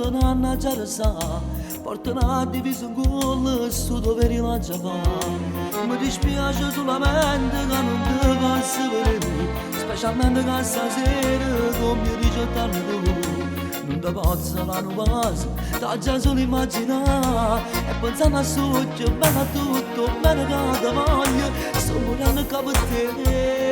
da nanna giarsa porta una divisa in gol su dove rilanciava. Mi dispiace solamente che non ti passi vedere, specialmente che stasera come mi rigettano tu. Non ti posso la nuova, da già solo immaginare e pensando a sogno, bene a tutto, bene che ti voglio, sto morendo capo te.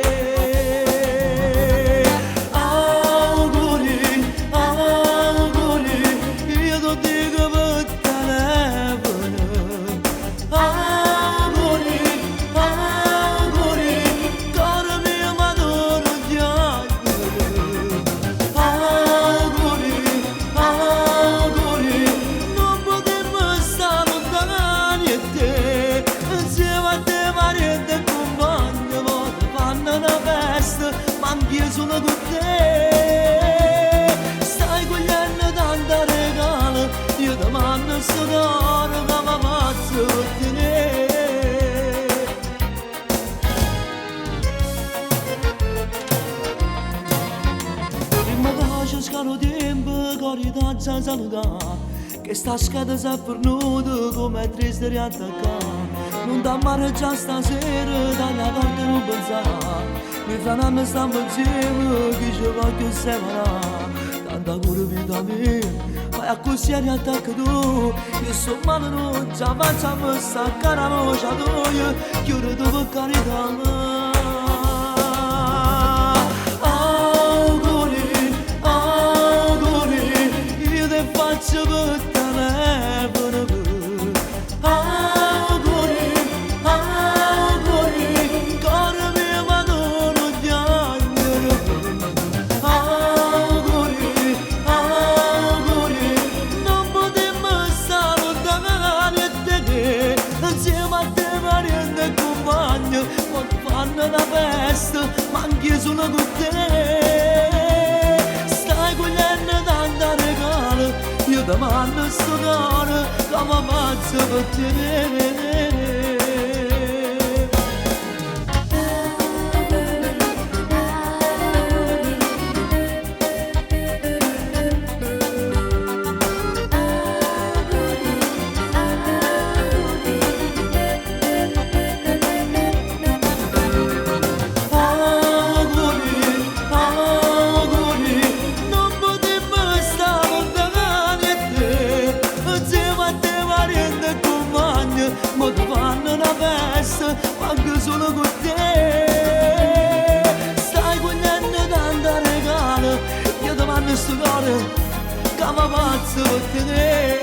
Anch'io sono con te, stai cogliendo tanto regalo, io ti mando sto cuore che mi faccio ottenere. Prima che ci scalo tempo, corridà già salutare, che sta scada si è fornuta come triste riattaccare. Non ti già stasera, dalla parte non pensare. Mi fanno a me stiamo insieme, chi ci voglio separare. Tanta cura vita mia, fai a così e riattacca tu. Io sono male non già facciamo staccare la voce a tu. Chiudo dopo carità. Auguri, auguri, io ti faccio per telefono. Una festa, ma anch'io sono con te. Stai cogliendo tanto regalo, io ti mando sto cuore che mi faccio per te. Ma ti fanno una festa, anche solo con te. Stai cogliendo tanto regalo, io ti mando sto cuore che mi faccio per te.